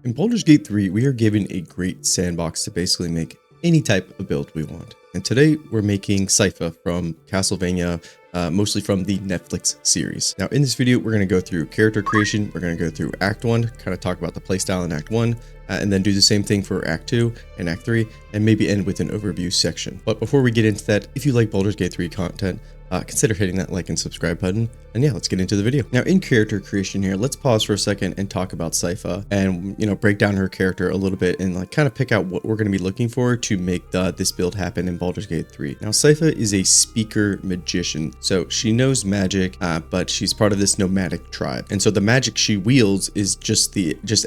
In Baldur's Gate 3, we are given a great sandbox to basically make any type of build we want. And today we're making Sypha from Castlevania, mostly from the Netflix series. Now in this video, we're going to go through character creation. We're going to go through Act 1, kind of talk about the playstyle in Act 1, and then do the same thing for Act 2 and Act 3, and maybe end with an overview section. But before we get into that, if you like Baldur's Gate 3 content, consider hitting that like and subscribe button. And yeah, let's get into the video. Now in character creation here, let's pause for a second and talk about Sypha and, break down her character a little bit and like kind of pick out what we're going to be looking for to make this build happen in Baldur's Gate 3. Now Sypha is a speaker magician. So she knows magic, but she's part of this nomadic tribe. And so the magic she wields is just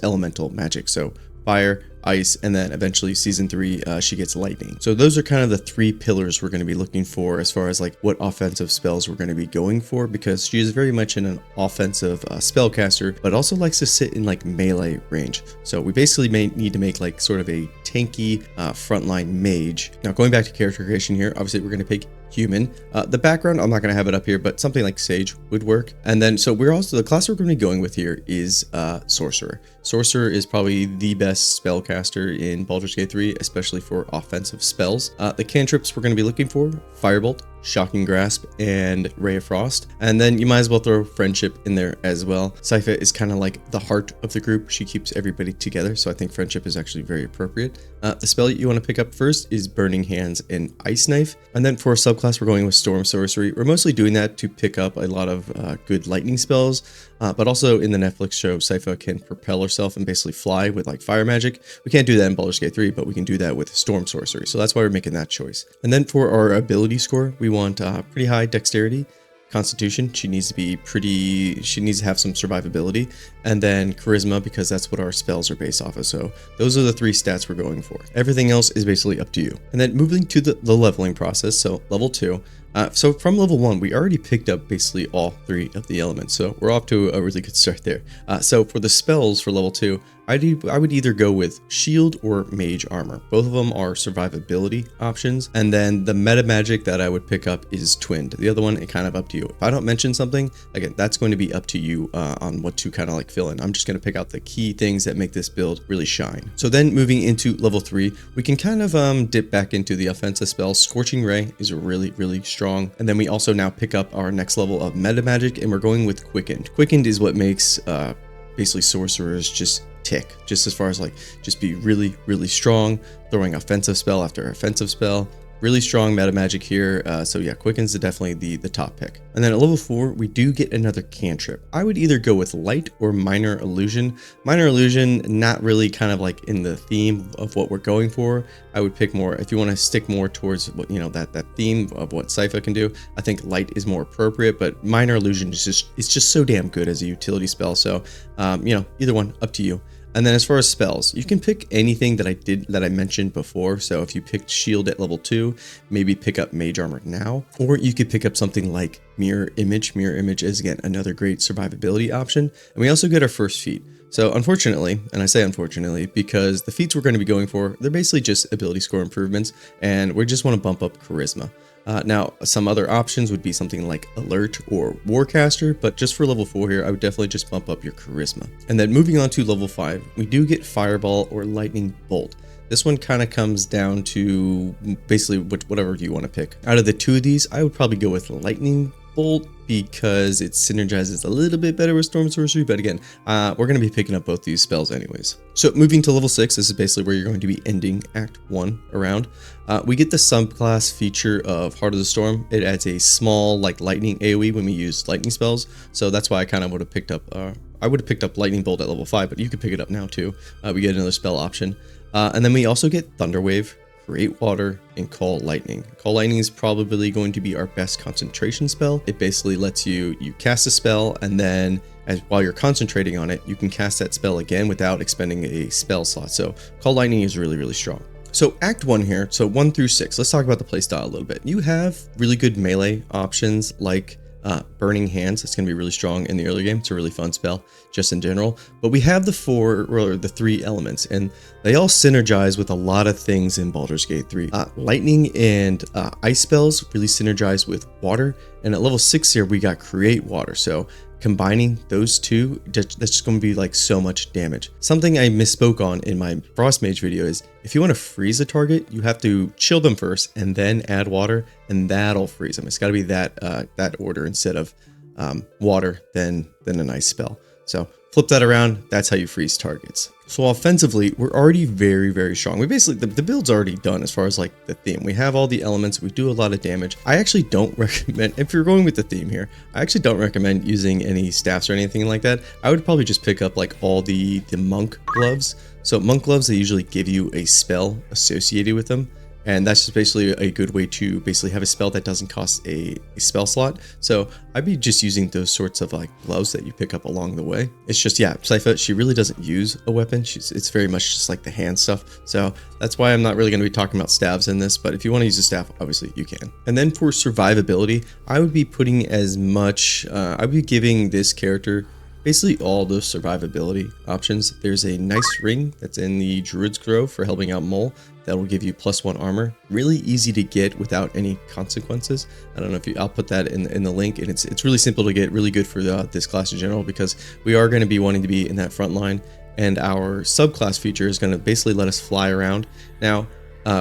elemental magic. So fire, ice, and then eventually season 3 she gets lightning. So those are kind of the three pillars we're going to be looking for as far as like what offensive spells we're going to be going for, because she is very much an offensive spellcaster, but also likes to sit in like melee range. So we basically may need to make like sort of a tanky frontline mage. Now going back to character creation here, obviously we're going to pick human. The background, I'm not going to have it up here, but something like sage would work. And then so we're also, the class we're going to be going with here is sorcerer. Sorcerer is probably the best spellcaster in Baldur's Gate 3, especially for offensive spells. The cantrips we're going to be looking for: Firebolt, Shocking Grasp, and Ray of Frost. And then you might as well throw Friendship in there as well. Sypha is kind of like the heart of the group. She keeps everybody together, so I think Friendship is actually very appropriate. The spell you want to pick up first is Burning Hands and Ice Knife. And then for a subclass, we're going with Storm Sorcery. We're mostly doing that to pick up a lot of good lightning spells, but also in the Netflix show, Sypha can propel herself and basically fly with like fire magic. We can't do that in Baldur's Gate 3, but we can do that with Storm Sorcery. So that's why we're making that choice. And then for our ability score, we want pretty high dexterity. Constitution, she needs to have some survivability, and then charisma, because that's what our spells are based off of. So those are the three stats we're going for. Everything else is basically up to you. And then moving to the leveling process, so level 2. So from level 1, we already picked up basically all three of the elements. So we're off to a really good start there. So for the spells for level 2, I would either go with shield or mage armor. Both of them are survivability options. And then the meta magic that I would pick up is twinned. The other one, it kind of up to you. If I don't mention something, again, that's going to be up to you on what to kind of like fill in. I'm just going to pick out the key things that make this build really shine. So then moving into level 3, we can kind of dip back into the offensive spell. Scorching Ray is really, really strong. And then we also now pick up our next level of meta magic, and we're going with Quickened. Quickened is what makes basically sorcerers just tick, just as far as like just be really, really strong, throwing offensive spell after offensive spell. Really strong meta magic here. So yeah, Quickens is definitely the top pick. And then at level 4, we do get another cantrip. I would either go with Light or Minor Illusion. Minor Illusion, not really kind of like in the theme of what we're going for. I would pick more, if you want to stick more towards what, that theme of what Sypha can do, I think Light is more appropriate, but Minor Illusion is just so damn good as a utility spell. So, either one, up to you. And then as far as spells, you can pick anything that I mentioned before. So if you picked shield at level 2, maybe pick up mage armor now, or you could pick up something like mirror image. Mirror image is again another great survivability option. And we also get our first feat. So unfortunately, and I say unfortunately, because the feats we're going to be going for, they're basically just ability score improvements, and we just want to bump up charisma. Now, some other options would be something like Alert or Warcaster, but just for level 4 here, I would definitely just bump up your charisma. And then moving on to level 5, we do get Fireball or Lightning Bolt. This one kind of comes down to basically whatever you want to pick. Out of the two of these, I would probably go with Lightning Bolt because it synergizes a little bit better with Storm Sorcery, but again, we're going to be picking up both these spells anyways. So moving to level 6, this is basically where you're going to be ending Act 1 around. We get the subclass feature of Heart of the Storm. It adds a small like lightning AoE when we use lightning spells, so that's why I kind of would have picked up Lightning Bolt at level 5, but you could pick it up now too. We get another spell option, and then we also get Thunderwave, Create Water, and Call Lightning. Call Lightning is probably going to be our best concentration spell. It basically lets you cast a spell, and then while you're concentrating on it, you can cast that spell again without expending a spell slot. So Call Lightning is really, really strong. So Act 1 here, so 1 through 6, let's talk about the playstyle a little bit. You have really good melee options like Burning Hands. It's going to be really strong in the early game. It's a really fun spell just in general, but we have the 3 elements, and they all synergize with a lot of things in Baldur's Gate 3. Lightning and ice spells really synergize with water, and at level 6 here we got Create Water. So combining those two, that's just going to be like so much damage. Something I misspoke on in my Frost Mage video is if you want to freeze a target, you have to chill them first and then add water, and that'll freeze them. It's got to be that order instead of water, then an ice spell. So flip that around, that's how you freeze targets. So offensively, we're already very, very strong. We basically, the build's already done as far as like the theme. We have all the elements, we do a lot of damage. I actually don't recommend, if you're going with the theme here, I actually don't recommend using any staffs or anything like that. I would probably just pick up like all the monk gloves. So monk gloves, they usually give you a spell associated with them. And that's just basically a good way to basically have a spell that doesn't cost a spell slot. So I'd be just using those sorts of like gloves that you pick up along the way. It's just, yeah, Sypha, she really doesn't use a weapon. It's very much just like the hand stuff. So that's why I'm not really going to be talking about staves in this. But if you want to use a staff, obviously you can. And then for survivability, I would be putting as much, I'd be giving this character basically all the survivability options. There's a nice ring that's in the Druid's Grove for helping out Mole. That will give you +1 armor. Really easy to get without any consequences. I don't know if you, I'll put that in the link, and it's really simple to get, really good for this class in general, because we are going to be wanting to be in that front line, and our subclass feature is going to basically let us fly around. Now,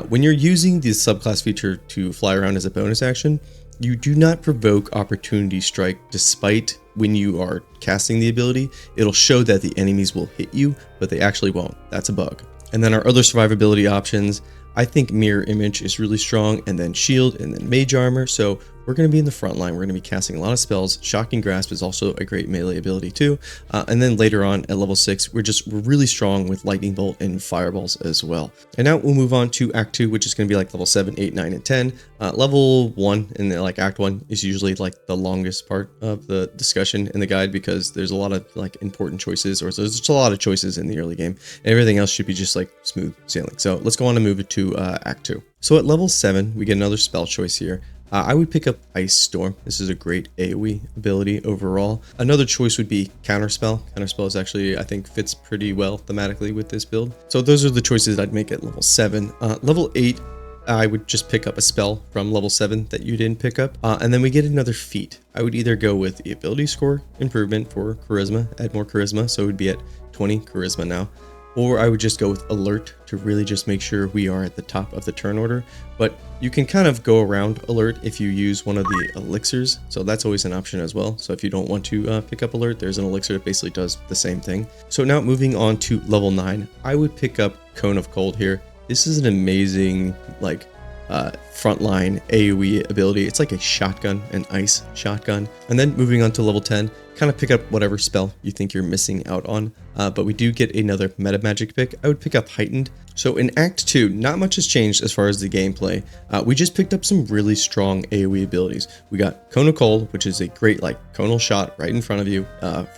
when you're using the subclass feature to fly around as a bonus action, you do not provoke Opportunity Strike. Despite when you are casting the ability, it'll show that the enemies will hit you, but they actually won't. That's a bug. And then our other survivability options, I think Mirror Image is really strong, and then Shield, and then Mage Armor. So we're going to be in the front line. We're going to be casting a lot of spells. Shocking Grasp is also a great melee ability too. And then later on at level 6, we're really strong with Lightning Bolt and Fireballs as well. And now we'll move on to Act 2, which is going to be like level 7, 8, 9, and 10. Level 1 and like Act 1 is usually like the longest part of the discussion in the guide, because there's a lot of like important choices, or there's just a lot of choices in the early game. And everything else should be just like smooth sailing. So let's go on and move it to Act 2. So at level 7, we get another spell choice here. I would pick up Ice Storm. This is a great AoE ability overall. Another choice would be Counterspell. Counterspell is actually, I think, fits pretty well thematically with this build. So those are the choices I'd make at level 7. Level 8, I would just pick up a spell from level 7 that you didn't pick up. And then we get another feat. I would either go with the ability score improvement for Charisma, add more Charisma, so it would be at 20 Charisma now. Or I would just go with Alert to really just make sure we are at the top of the turn order. But you can kind of go around Alert if you use one of the elixirs. So that's always an option as well. So if you don't want to pick up Alert, there's an elixir that basically does the same thing. So now moving on to level 9, I would pick up Cone of Cold here. This is an amazing like frontline AoE ability. It's like a shotgun, an ice shotgun. And then moving on to level 10, kind of pick up whatever spell you think you're missing out on. But we do get another meta magic pick. I would pick up Heightened. So in Act 2, not much has changed as far as the gameplay. We just picked up some really strong AoE abilities. We got Cone of Cold, which is a great like conal shot right in front of you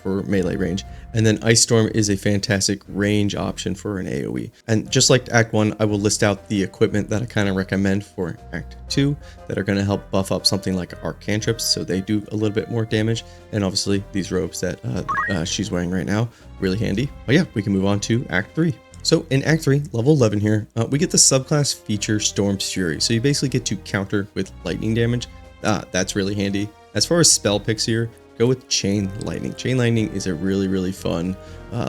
for melee range. And then Ice Storm is a fantastic range option for an AoE. And just like Act 1, I will list out the equipment that I kind of recommend for Act 2 that are going to help buff up something like Arc Cantrips, so they do a little bit more damage. And obviously these robes that she's wearing right now, really handy. But yeah, we can move on to Act 3. So in Act 3, level 11 here, we get the subclass feature Storm's Fury. So you basically get to counter with lightning damage. That's really handy. As far as spell picks here, go with Chain Lightning. Chain Lightning is a really fun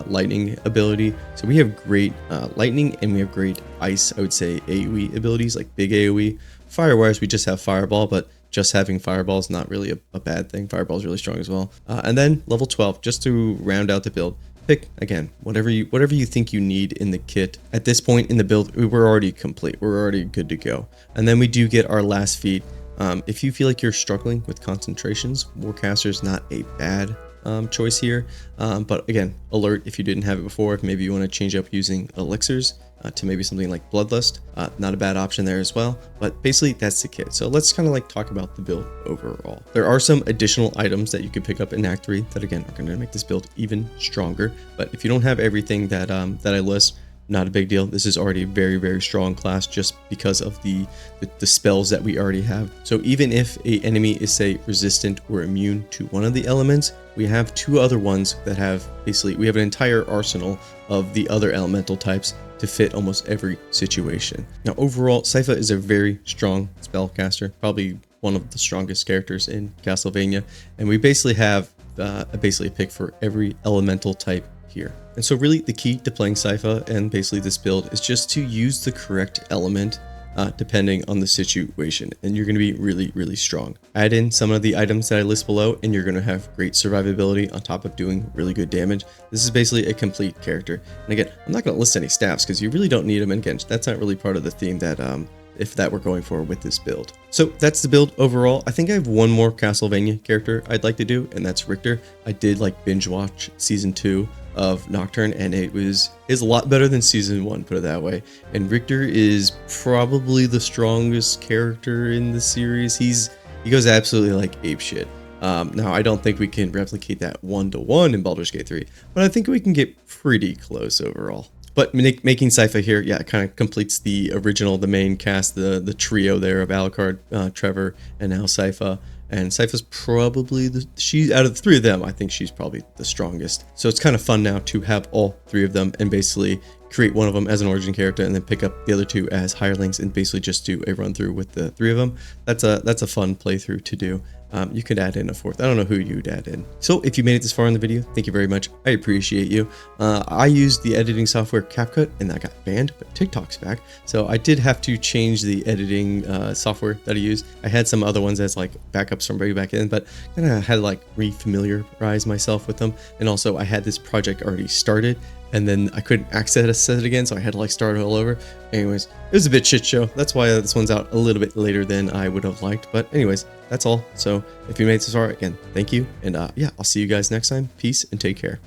lightning ability. So we have great lightning, and we have great ice, I would say, AoE abilities, like big AoE. Fire-wise, we just have Fireball, but just having Fireball is not really a bad thing. Fireball is really strong as well. And then level 12, just to round out the build, pick again whatever you think you need in the kit. At this point in the build, we're already complete. We're already good to go. And then we do get our last feat. If you feel like you're struggling with concentrations, Warcaster is not a bad choice here. But again, Alert if you didn't have it before. If maybe you want to change up using elixirs to maybe something like Bloodlust, not a bad option there as well. But basically that's the kit. So let's kind of like talk about the build overall. There are some additional items that you could pick up in Act 3 that again are going to make this build even stronger. But if you don't have everything that I list, not a big deal. This is already a very strong class just because of the spells that we already have. So even if a enemy is, say, resistant or immune to one of the elements, we have two other ones that have basically, we have an entire arsenal of the other elemental types to fit almost every situation. Now overall, Sypha is a very strong spellcaster, probably one of the strongest characters in Castlevania, and we basically have basically a pick for every elemental type here. And so really the key to playing Sypha and basically this build is just to use the correct element depending on the situation, and you're going to be really, really strong. Add in some of the items that I list below and you're going to have great survivability on top of doing really good damage. This is basically a complete character. And again, I'm not going to list any staffs because you really don't need them, and again, that's not really part of the theme that if that we're going for with this build. So that's the build overall. I think I have one more Castlevania character I'd like to do, and that's Richter. I did like binge watch season 2 of Nocturne, and it is a lot better than season 1, put it that way. And Richter is probably the strongest character in the series. He goes absolutely like apeshit. Now I don't think we can replicate that 1-to-1 in Baldur's Gate 3, but I think we can get pretty close overall. But making Sypha here, yeah, it kind of completes the main cast, the trio there of Alucard, Trevor, and now Sypha. And Sypha's probably she's out of the 3 of them, I think she's probably the strongest. So it's kind of fun now to have all 3 of them and basically create one of them as an origin character and then pick up the other 2 as hirelings and basically just do a run through with the 3 of them. That's a fun playthrough to do. You could add in a 4th. I don't know who you'd add in. So if you made it this far in the video, thank you very much. I appreciate you. I used the editing software CapCut and that got banned, but TikTok's back. So I did have to change the editing software that I used. I had some other ones as like backups from way back in, but then I had to like re-familiarize myself with them. And also I had this project already started, and then I couldn't access it again, so I had to like start all over. Anyways, it was a bit shit show. That's why this one's out a little bit later than I would have liked. But anyways, that's all. So if you made it this far, again, thank you. And yeah, I'll see you guys next time. Peace and take care.